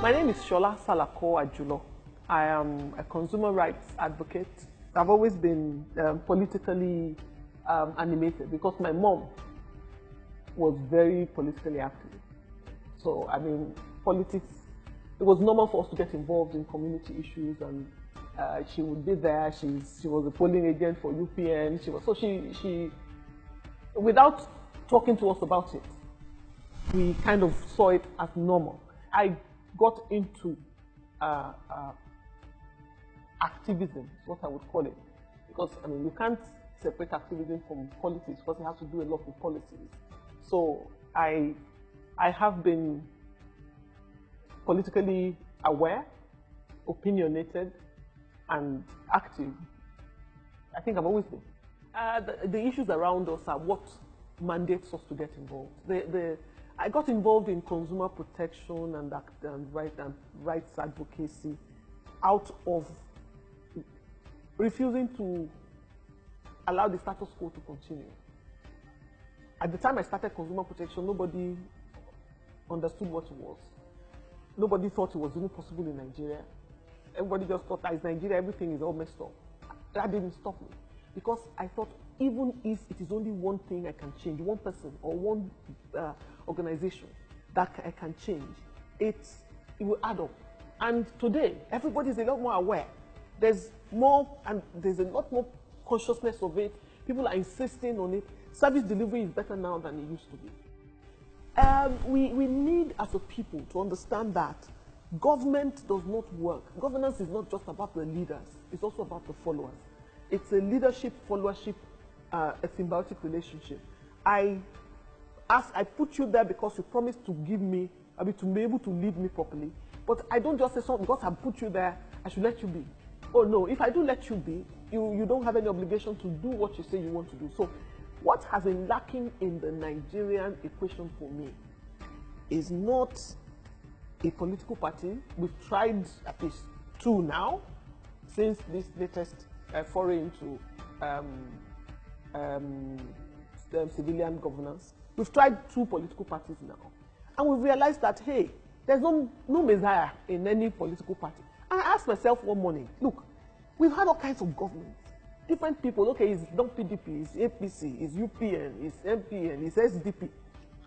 My name is Sola Salako Ajulo. I am a consumer rights advocate. I've always been politically animated because my mom was very politically active. So, I mean, politics, it was normal for us to get involved in community issues, and she would be there. She was a polling agent for UPN. She without talking to us about it, we kind of saw it as normal. I got into activism, is what I would call it, because I mean you can't separate activism from politics because it has to do a lot with policies. So I have been politically aware, opinionated, and active. I think I've always been. The issues around us are what mandates us to get involved. I got involved in consumer protection and rights advocacy out of refusing to allow the status quo to continue. At the time I started consumer protection, nobody understood what it was. Nobody thought it was even possible in Nigeria. Everybody just thought that in Nigeria everything is all messed up. That didn't stop me, because I thought even if it is only one thing I can change, one person or one organization that I can change, it will add up. And today, everybody is a lot more aware. There's more, and there's a lot more consciousness of it. People are insisting on it. Service delivery is better now than it used to be. We need, as a people, to understand that government does not work. Governance is not just about the leaders. It's also about the followers. It's a leadership, followership, a symbiotic relationship. I put you there because you promised to give me, to be able to lead me properly. But I don't just say something because I put you there, I should let you be. Oh no, if I do let you be, you don't have any obligation to do what you say you want to do. So what has been lacking in the Nigerian equation for me is not a political party. We've tried at least two now, since this latest foray into civilian governance. We've tried two political parties now, and we've realized that, hey, there's no messiah in any political party. And I asked myself one morning, look, we've had all kinds of governments, different people. Okay, it's not PDP, it's APC, it's UPN, it's MPN, it's SDP.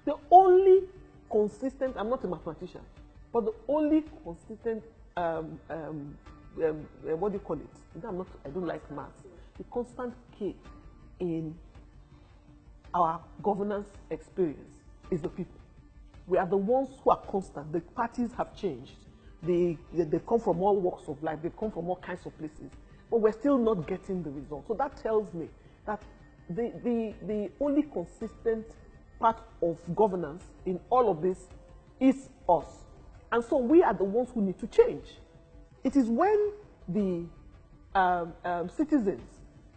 The only consistent, I'm not a mathematician, but the only consistent, what do you call it? I don't like maths. The constant K in our governance experience is the people. We are the ones who are constant. The parties have changed. They come from all walks of life. They come from all kinds of places. But we're still not getting the result. So that tells me that the only consistent part of governance in all of this is us. And so we are the ones who need to change. It is when the citizens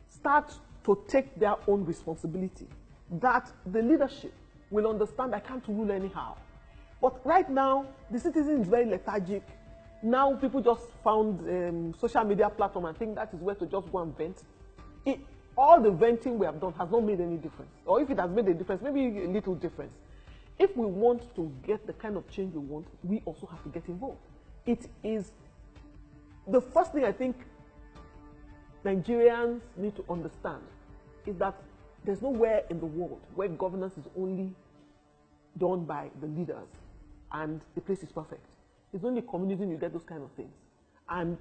start to take their own responsibility that the leadership will understand I can't rule anyhow. But right now, the citizen is very lethargic. Now people just found social media platform and think that is where to just go and vent. All the venting we have done has not made any difference. Or if it has made a difference, maybe a little difference. If we want to get the kind of change we want, we also have to get involved. It is the first thing I think Nigerians need to understand is that there's nowhere in the world where governance is only done by the leaders and the place is perfect. It's only communism you get those kind of things. And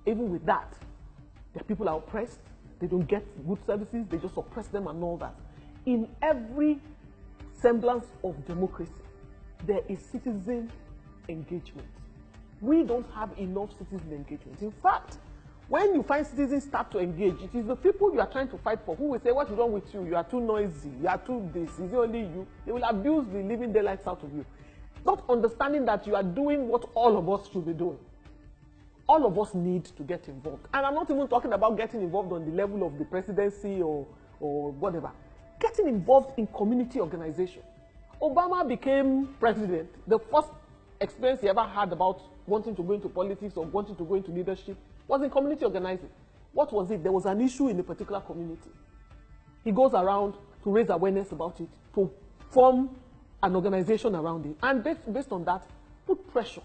even with that, the people are oppressed, they don't get good services, they just oppress them and all that. In every semblance of democracy, there is citizen engagement. We don't have enough citizen engagement. In fact, when you find citizens start to engage, it is the people you are trying to fight for who will say, what is wrong with you? You are too noisy. You are too this. Is it only you? They will abuse the living daylights out of you. Not understanding that you are doing what all of us should be doing. All of us need to get involved. And I'm not even talking about getting involved on the level of the presidency or whatever. Getting involved in community organization. Obama became president. The first experience he ever had about wanting to go into politics or wanting to go into leadership was in community organizing. What was it? There was an issue in a particular community. He goes around to raise awareness about it, to form an organization around it, and based on that, put pressure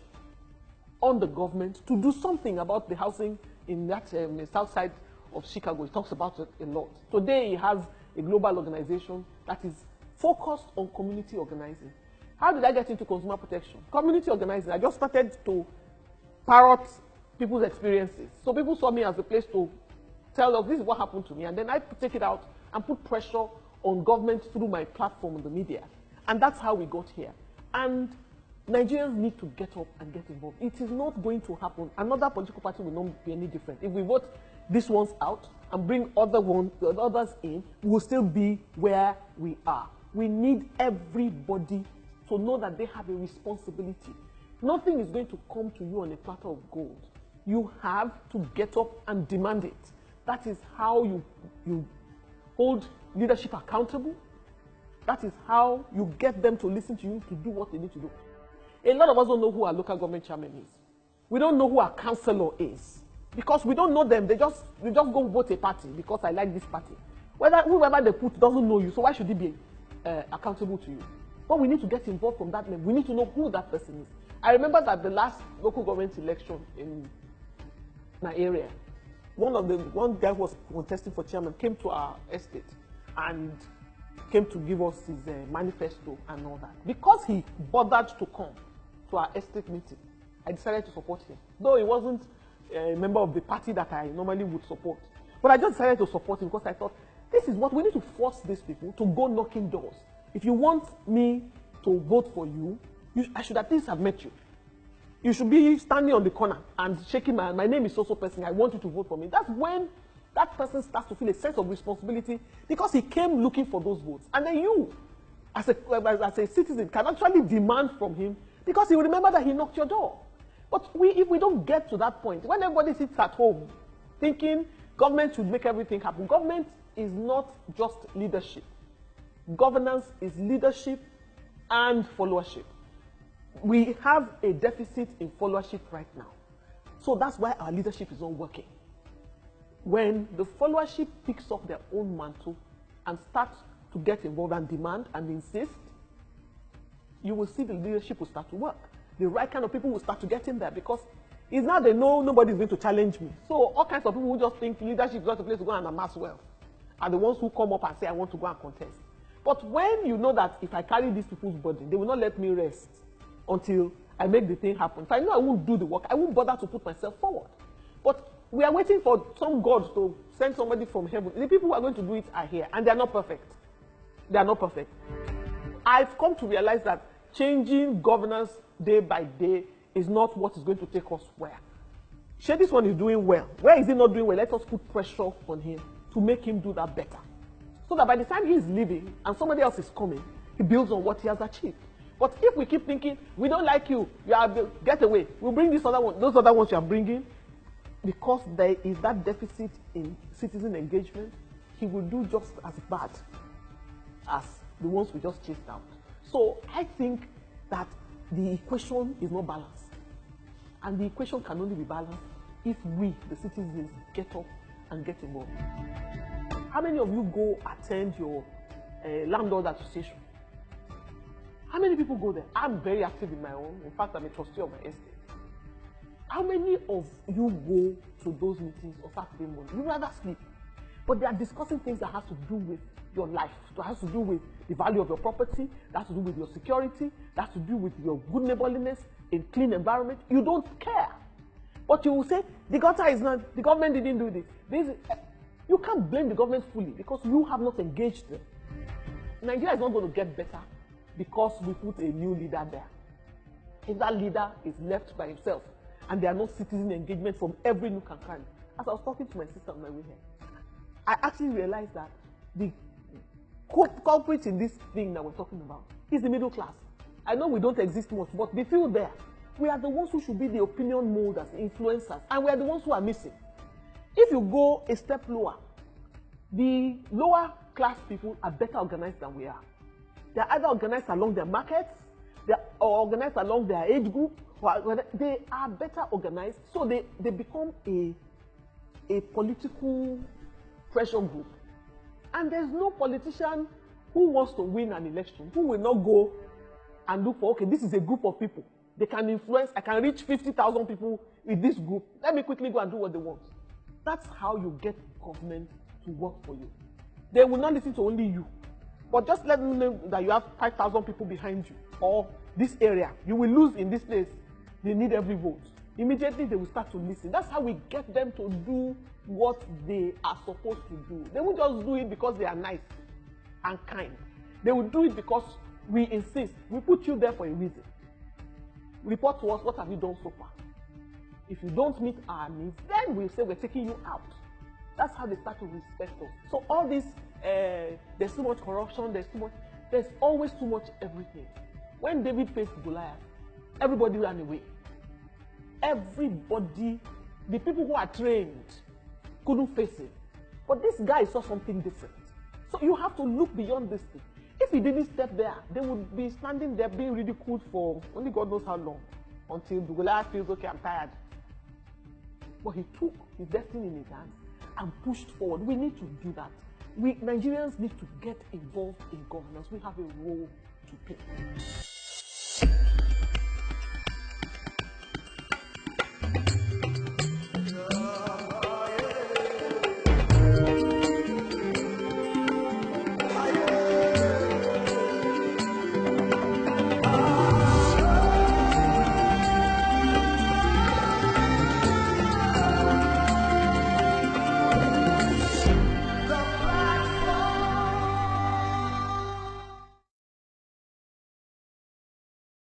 on the government to do something about the housing in that south side of Chicago. He talks about it a lot. Today, he has a global organization that is focused on community organizing. How did I get into consumer protection? Community organizing. I just started to parrot people's experiences. So people saw me as a place to tell us, this is what happened to me. And then I take it out and put pressure on government through my platform in the media. And that's how we got here. And Nigerians need to get up and get involved. It is not going to happen. Another political party will not be any different. If we vote these ones out and bring others in, we will still be where we are. We need everybody to know that they have a responsibility. Nothing is going to come to you on a platter of gold. You have to get up and demand it. That is how you hold leadership accountable. That is how you get them to listen to you to do what they need to do. A lot of us don't know who our local government chairman is. We don't know who our councillor is. Because we don't know them, they just go vote a party because I like this party. Whoever they put doesn't know you, so why should he be accountable to you? But we need to get involved from that level. We need to know who that person is. I remember that the last local government election in my area, one guy who was contesting for chairman came to our estate and came to give us his manifesto and all that. Because he bothered to come to our estate meeting, I decided to support him. Though he wasn't a member of the party that I normally would support. But I just decided to support him because I thought, this is what we need to force these people to go knocking doors. If you want me to vote for you, I should at least have met you. You should be standing on the corner and shaking my name is so person, I want you to vote for me. That's when that person starts to feel a sense of responsibility because he came looking for those votes. And then you, as a citizen, can actually demand from him because he will remember that he knocked your door. But if we don't get to that point, when everybody sits at home thinking government should make everything happen, government is not just leadership. Governance is leadership and followership. We have a deficit in followership right now. So that's why our leadership is not working. When the followership picks up their own mantle and starts to get involved and demand and insist, you will see the leadership will start to work. The right kind of people will start to get in there because it's now they know nobody's going to challenge me. So all kinds of people who just think leadership is not a place to go and amass wealth are the ones who come up and say, I want to go and contest. But when you know that if I carry these people's burden, they will not let me rest until I make the thing happen. If I know I won't do the work, I won't bother to put myself forward. But we are waiting for some God to send somebody from heaven. The people who are going to do it are here, and they are not perfect. They are not perfect. I've come to realize that changing governance day by day is not what is going to take us where. Sure, this one is doing well. Where is he not doing well? Let us put pressure on him to make him do that better. So that by the time he is leaving and somebody else is coming, he builds on what he has achieved. But if we keep thinking, we don't like you, get away, we'll bring this other one, those other ones you are bringing, because there is that deficit in citizen engagement, he will do just as bad as the ones we just chased out. So I think that the equation is not balanced. And the equation can only be balanced if we, the citizens, get up and get involved. How many of you go attend your landlord association? How many people go there? I'm very active in my own. In fact, I'm a trustee of my estate. How many of you go to those meetings on Saturday morning? You rather sleep. But they are discussing things that has to do with your life. That has to do with the value of your property. That has to do with your security. That has to do with your good neighborliness, a clean environment. You don't care. But you will say, the gutter is not, the government didn't do this. You can't blame the government fully because you have not engaged them. Nigeria is not going to get better because we put a new leader there. If that leader is left by himself and there are no citizen engagement from every nook and cranny. As I was talking to my sister on my way here, I actually realized that the culprit in this thing that we're talking about is the middle class. I know we don't exist much, but they feel there. We are the ones who should be the opinion molders, influencers, and we are the ones who are missing. If you go a step lower, the lower class people are better organized than we are. They are either organized along their markets, they are organized along their age group, or they are better organized, so they become a political pressure group. And there's no politician who wants to win an election who will not go and look for, okay, this is a group of people They can influence, I can reach 50,000 people with this group. Let me quickly go and do what they want. That's how you get government to work for you. They will not listen to only you. But just let them know that you have 5,000 people behind you, or this area. You will lose in this place. They need every vote. Immediately they will start to listen. That's how we get them to do what they are supposed to do. They won't just do it because they are nice and kind. They will do it because we insist. We put you there for a reason. Report to us, what have you done so far? If you don't meet our needs, then we'll say we're taking you out. That's how they start to respect us. So all this, there's too much corruption, there's always too much everything. When David faced Goliath, everybody ran away. Everybody, the people who are trained, couldn't face him. But this guy saw something different. So you have to look beyond this thing. If he didn't step there, they would be standing there being ridiculed for only God knows how long, until Goliath feels, okay, I'm tired. But he took his destiny in his hands and pushed forward. We need to do that. We Nigerians need to get involved in governance. We have a role to play.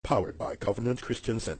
Powered by Covenant Christian Center.